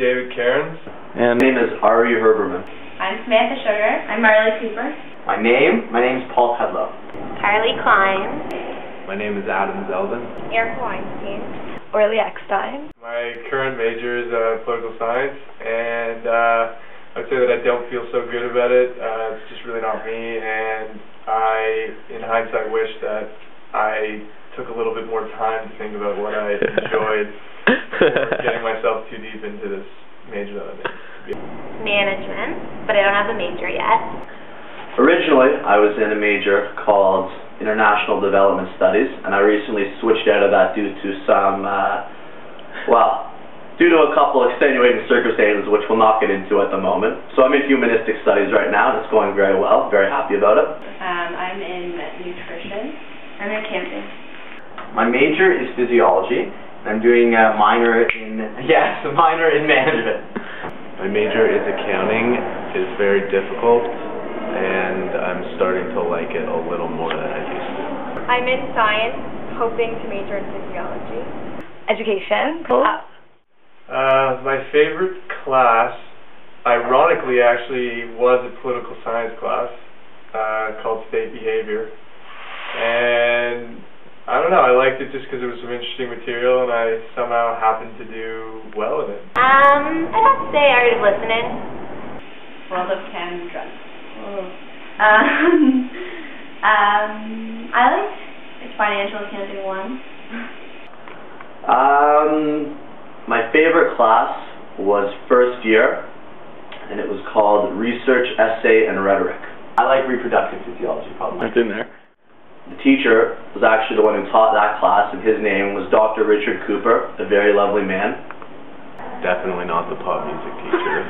David Cairns. And my name is Ari Herberman. I'm Samantha Sugar. I'm Marley Cooper. My name's Paul Pedlow. Carly Klein. My name is Adam Zeldin. Eric Weinstein. Orly Eckstein. My current major is political science, and I would say that I don't feel so good about it. It's just really not me, and I, in hindsight, wish that I took a little bit more time to think about what I enjoyed before getting myself too deep into this major that I'm in. Management, but I don't have a major yet. Originally, I was in a major called International Development Studies, and I recently switched out of that due to due to a couple extenuating circumstances which we'll not get into at the moment. So I'm in humanistic studies right now, and it's going very well. Very happy about it. I'm in nutrition. I'm in camping. My major is physiology, and I'm doing a minor in management. My major is accounting. It's very difficult, and I'm starting to like it a little more than I used to. I'm in science, hoping to major in physiology. Education. My favorite class, ironically, actually was a political science class called State Behavior. And I don't know, I liked it just because it was some interesting material and I somehow happened to do well in it. I'd have to say art of listening. World of Chem Drugs. I liked financial accounting one. My favorite class was first year, and it was called Research, Essay, and Rhetoric. I like reproductive physiology, probably. That's in there. The teacher was actually the one who taught that class, and his name was Dr. Richard Cooper, a very lovely man. Definitely not the pop music teacher.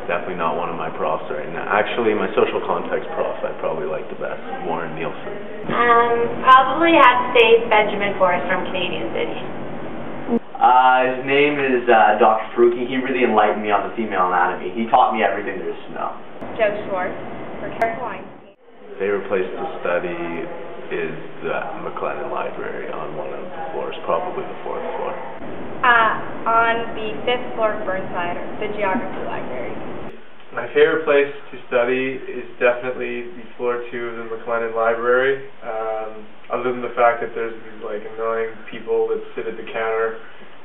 Definitely not one of my profs right now. Actually, my social context prof I probably like the best, Warren Nielsen. Probably have to say Benjamin Forrest from Canadian City. His name is Dr. Faruqi. He really enlightened me on the female anatomy. He taught me everything there is to know. Joe Schwartz for Eric Weinstein. Favorite place to study is the McLennan Library on one of the floors, probably the 4th floor. On the 5th floor of Burnside, the Geography Library. My favorite place to study is definitely the floor 2 of the McLennan Library. Other than the fact that there's these annoying people that sit at the counter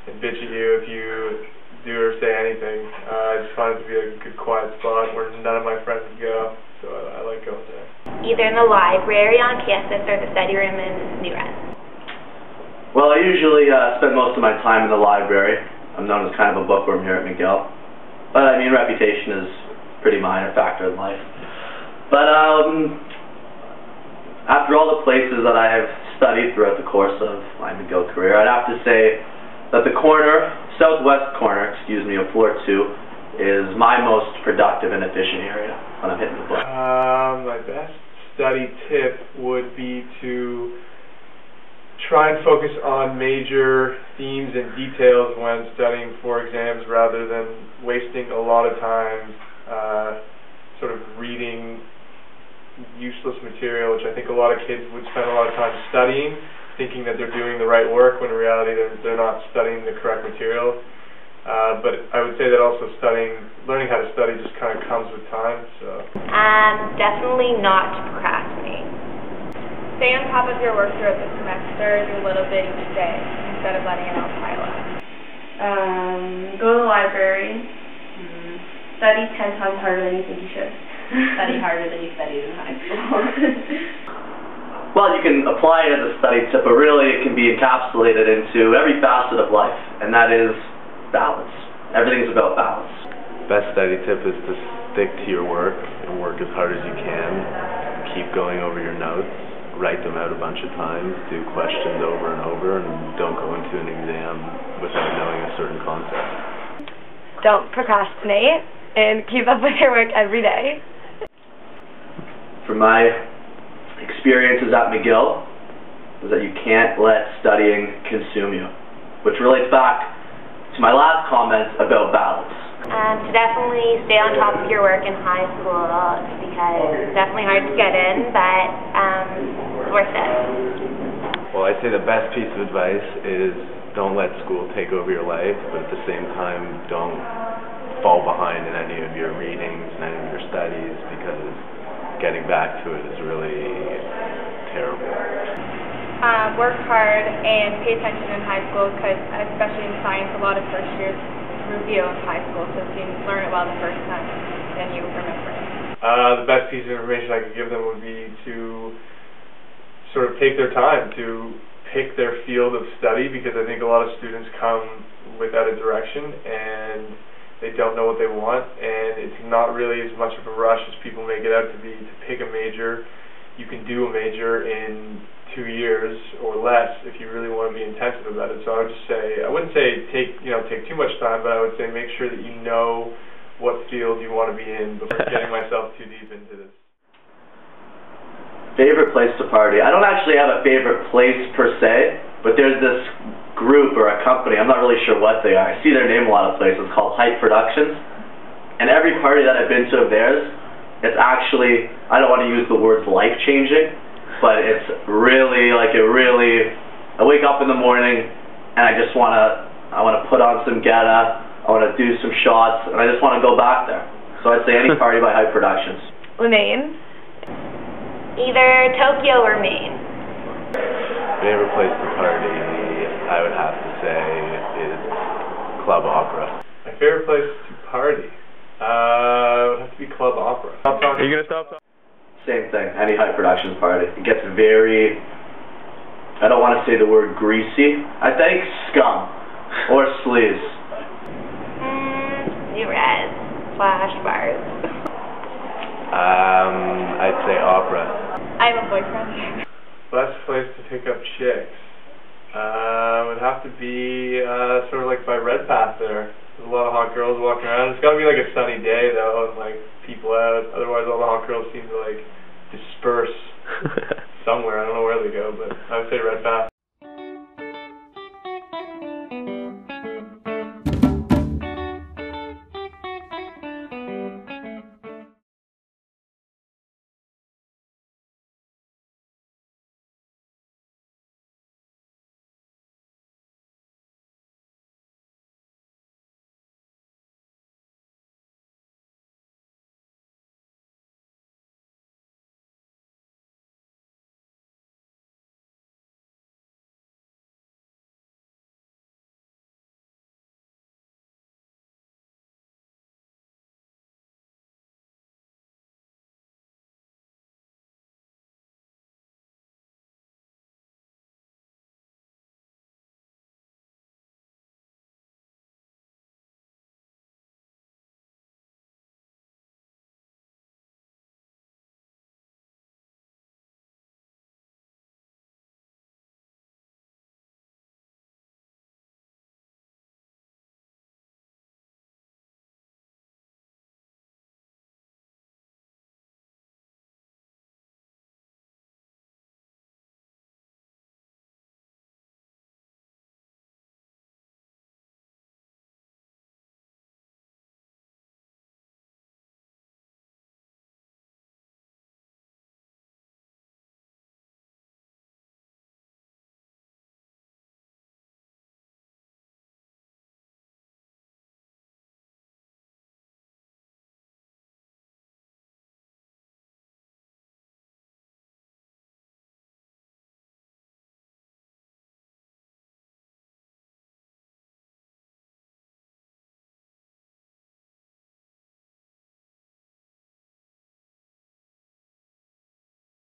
and bitch at you if you do or say anything. I just find it to be a good quiet spot where none of my friends go, so I like going there. Either in the library on campus or the study room in New Red. Well, I usually spend most of my time in the library. I'm known as kind of a bookworm here at McGill. But I mean, reputation is a pretty minor factor in life. But after all the places that I have studied throughout the course of my McGill career, I'd have to say that the southwest corner, of floor 2, is my most productive and efficient area when I'm hitting the book. My best study tip would be to try and focus on major themes and details when studying for exams rather than wasting a lot of time sort of reading useless material, which I think a lot of kids would spend a lot of time studying, thinking that they're doing the right work when in reality they're not studying the correct material. But I would say that also learning how to study just kind of comes with time. So definitely not to procrastinate. Stay on top of your work throughout the semester, do a little bit each day instead of letting it all pile up. Go to the library. Study 10 times harder than you think you should. Study harder than you studied in high school. Well, you can apply it as a study tip, but really it can be encapsulated into every facet of life, and that is balance. Everything's about balance. Best study tip is to stick to your work and work as hard as you can. Keep going over your notes. Write them out a bunch of times. Do questions over and over, and don't go into an exam without knowing a certain concept. Don't procrastinate, and keep up with your work every day. From my experiences at McGill, is that you can't let studying consume you, which relates back to my last comment about balance. To definitely stay on top of your work in high school, because it's definitely hard to get in, but it's worth it. Well, I'd say the best piece of advice is don't let school take over your life, but at the same time, don't fall behind in any of your readings and any of your studies, because getting back to it is really terrible. Work hard and pay attention in high school, because especially in science, a lot of first years review in high school, so if you learn it well the first time, then you remember it. The best piece of information I could give them would be to sort of take their time to pick their field of study, because I think a lot of students come without a direction and they don't know what they want, and it's not really as much of a rush as people make it out to be to pick a major. You can do a major in 2 years or less if you really want to be intensive about it. So I would just say, I wouldn't say take too much time, but I would say make sure that you know what field you want to be in before getting myself too deep into this. Favorite place to party? I don't actually have a favorite place per se, but there's this group or a company, I'm not really sure what they are. I see their name a lot of places, called Hype Productions. And every party that I've been to of theirs, it's actually, I don't want to use the words life-changing, but it's really, I wake up in the morning and I want to put on some geta, I want to do some shots, and I just want to go back there. So I'd say any party by Hype Productions. Maine. Either Tokyo or Maine. Favorite place to party, I would have to say, is Club Opera. My favorite place to party would have to be Club Opera. Are you going to stop talking? Same thing, any Hype Productions party. It gets very, I don't want to say the word greasy, I think scum or sleaze. New Red. Flash bars. I'd say opera. I have a boyfriend. Best place to pick up chicks would have to be sort of like by Red Path there. There's a lot of hot girls walking around. It's got to be like a sunny day though, and like people out. Otherwise, all the hot girls seem to like disperse somewhere. I don't know where they go, but I would say Red Path.